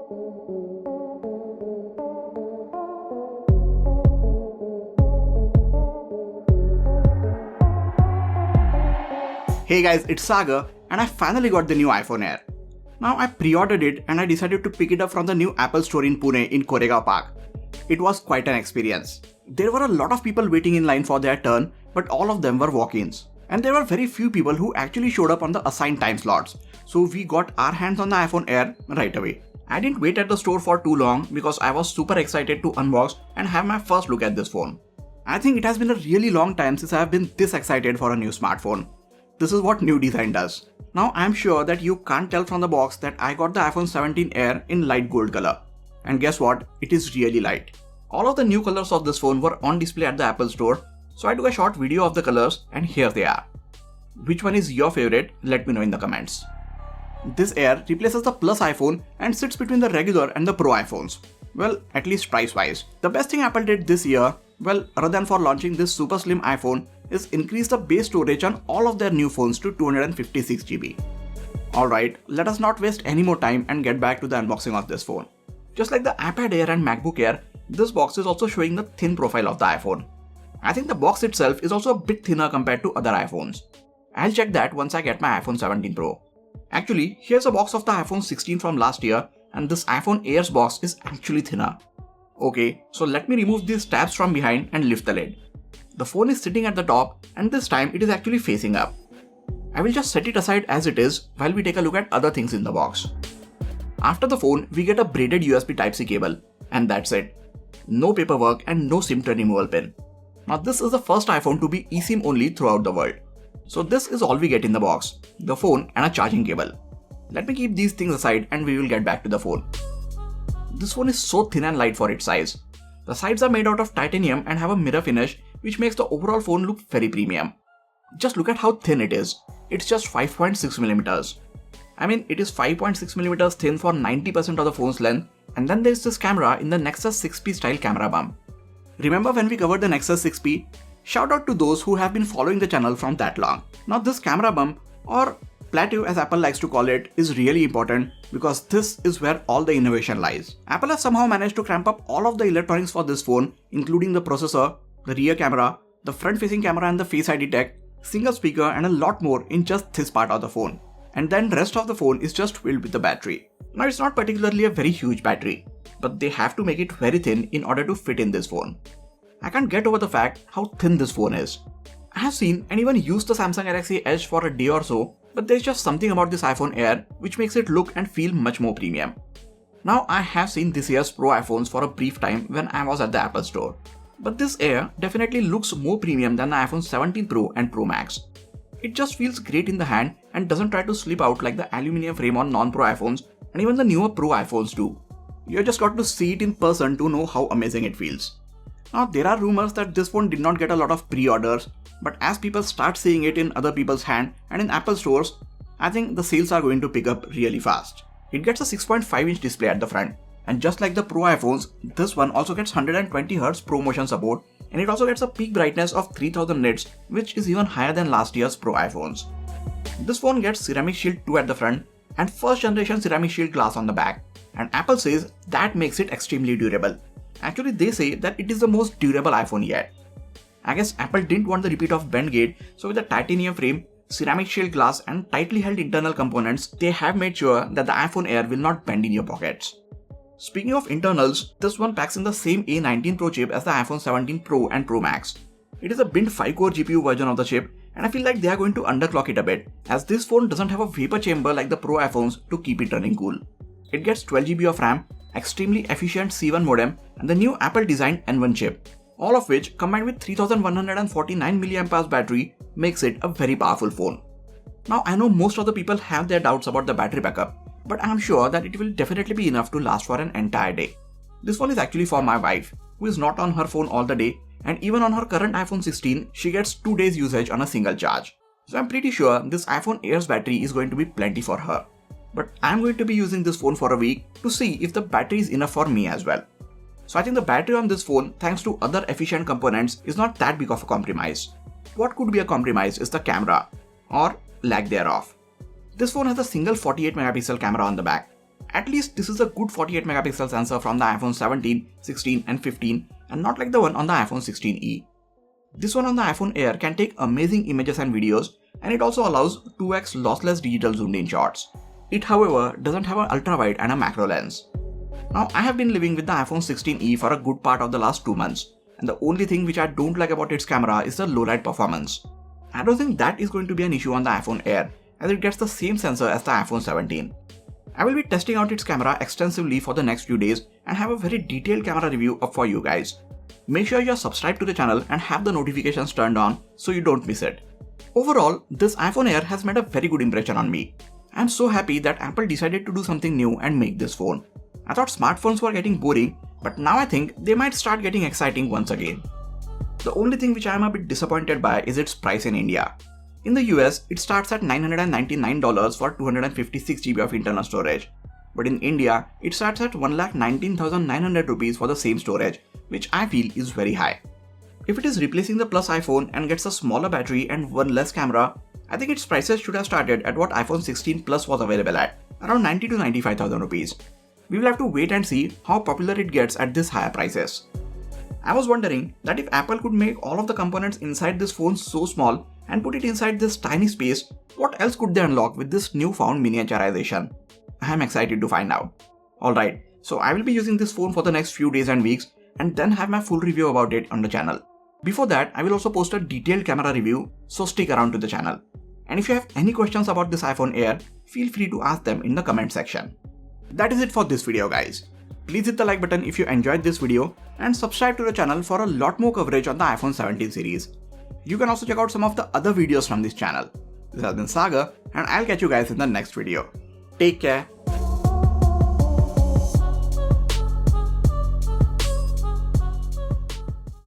Hey guys, it's Sagar and I finally got the new iPhone Air. Now I pre-ordered it and I decided to pick it up from the new Apple store in Pune in Koregaon Park. It was quite an experience. There were a lot of people waiting in line for their turn, but all of them were walk-ins. And there were very few people who actually showed up on the assigned time slots. So we got our hands on the iPhone Air right away. I didn't wait at the store for too long because I was super excited to unbox and have my first look at this phone. I think it has been a really long time since I have been this excited for a new smartphone. This is what new design does. Now I'm sure that you can't tell from the box that I got the iPhone 17 Air in light gold color. And guess what? It is really light. All of the new colors of this phone were on display at the Apple store, so I took a short video of the colors and here they are. Which one is your favorite? Let me know in the comments. This Air replaces the Plus iPhone and sits between the regular and the Pro iPhones. Well, at least price wise. The best thing Apple did this year, well, other than for launching this super slim iPhone, is increase the base storage on all of their new phones to 256 GB. Alright, let us not waste any more time and get back to the unboxing of this phone. Just like the iPad Air and MacBook Air, this box is also showing the thin profile of the iPhone. I think the box itself is also a bit thinner compared to other iPhones. I'll check that once I get my iPhone 17 Pro. Actually, here's a box of the iPhone 16 from last year and this iPhone Air's box is actually thinner. Okay, so let me remove these tabs from behind and lift the lid. The phone is sitting at the top and this time it is actually facing up. I will just set it aside as it is while we take a look at other things in the box. After the phone, we get a braided USB Type-C cable and that's it. No paperwork and no SIM tray removal pin. Now this is the first iPhone to be eSIM only throughout the world. So this is all we get in the box, the phone and a charging cable. Let me keep these things aside and we will get back to the phone. This phone is so thin and light for its size. The sides are made out of titanium and have a mirror finish which makes the overall phone look very premium. Just look at how thin it is. It's just 5.6mm. I mean, it is 5.6mm thin for 90% of the phone's length, and then there's this camera in the Nexus 6P style camera bump. Remember when we covered the Nexus 6P? Shout out to those who have been following the channel from that long. Now this camera bump, or plateau as Apple likes to call it, is really important because this is where all the innovation lies. Apple has somehow managed to cramp up all of the electronics for this phone, including the processor, the rear camera, the front-facing camera and the Face ID tech, single speaker and a lot more in just this part of the phone. And then rest of the phone is just filled with the battery. Now it's not particularly a very huge battery, but they have to make it very thin in order to fit in this phone. I can't get over the fact how thin this phone is. I have seen and even used the Samsung Galaxy Edge for a day or so, but there's just something about this iPhone Air which makes it look and feel much more premium. Now I have seen this year's Pro iPhones for a brief time when I was at the Apple store. But this Air definitely looks more premium than the iPhone 17 Pro and Pro Max. It just feels great in the hand and doesn't try to slip out like the aluminium frame on non-Pro iPhones and even the newer Pro iPhones do. You just got to see it in person to know how amazing it feels. Now there are rumors that this phone did not get a lot of pre-orders, but as people start seeing it in other people's hand and in Apple stores, I think the sales are going to pick up really fast. It gets a 6.5-inch display at the front. And just like the Pro iPhones, this one also gets 120Hz ProMotion support and it also gets a peak brightness of 3000 nits, which is even higher than last year's Pro iPhones. This phone gets Ceramic Shield 2 at the front and first generation Ceramic Shield glass on the back, and Apple says that makes it extremely durable. Actually, they say that it is the most durable iPhone yet. I guess Apple didn't want the repeat of bend gate, so with the titanium frame, Ceramic Shield glass and tightly held internal components, they have made sure that the iPhone Air will not bend in your pockets. Speaking of internals, this one packs in the same A19 Pro chip as the iPhone 17 Pro and Pro Max. It is a binned 5-core GPU version of the chip, and I feel like they are going to underclock it a bit, as this phone doesn't have a vapor chamber like the Pro iPhones to keep it running cool. It gets 12GB of RAM, extremely efficient C1 modem, and the new Apple designed N1 chip, all of which combined with 3149 mAh battery makes it a very powerful phone. Now I know most of the people have their doubts about the battery backup, but I am sure that it will definitely be enough to last for an entire day. This one is actually for my wife, who is not on her phone all the day, and even on her current iPhone 16, she gets 2 days usage on a single charge. So I'm pretty sure this iPhone Air's battery is going to be plenty for her. But I'm going to be using this phone for a week to see if the battery is enough for me as well. So I think the battery on this phone, thanks to other efficient components, is not that big of a compromise. What could be a compromise is the camera, or lack thereof. This phone has a single 48 megapixel camera on the back, At least this is a good 48 megapixel sensor from the iPhone 17, 16 and 15 and not like the one on the iPhone 16e. This one on the iPhone Air can take amazing images and videos, and it also allows 2x lossless digital zoomed in shots. It however doesn't have an ultra wide and a macro lens. Now I have been living with the iPhone 16e for a good part of the last 2 months, and the only thing which I don't like about its camera is the low light performance. I don't think that is going to be an issue on the iPhone Air, as it gets the same sensor as the iPhone 17. I will be testing out its camera extensively for the next few days and have a very detailed camera review up for you guys. Make sure you are subscribed to the channel and have the notifications turned on so you don't miss it. Overall, this iPhone Air has made a very good impression on me. I am so happy that Apple decided to do something new and make this phone. I thought smartphones were getting boring, but now I think they might start getting exciting once again. The only thing which I am a bit disappointed by is its price in India. In the US, it starts at $999 for 256GB of internal storage. But in India, it starts at 1,19,900 rupees for the same storage, which I feel is very high. If it is replacing the Plus iPhone and gets a smaller battery and one less camera, I think its prices should have started at what iPhone 16 Plus was available at, around 90 to 95,000 rupees. We will have to wait and see how popular it gets at this higher prices. I was wondering that if Apple could make all of the components inside this phone so small and put it inside this tiny space, what else could they unlock with this newfound miniaturization? I am excited to find out. Alright, so I will be using this phone for the next few days and weeks and then have my full review about it on the channel. Before that, I will also post a detailed camera review, so stick around to the channel. And if you have any questions about this iPhone Air, feel free to ask them in the comment section. That is it for this video guys. Please hit the like button if you enjoyed this video and subscribe to the channel for a lot more coverage on the iPhone 17 series. You can also check out some of the other videos from this channel. This has been Sagar and I'll catch you guys in the next video. Take care.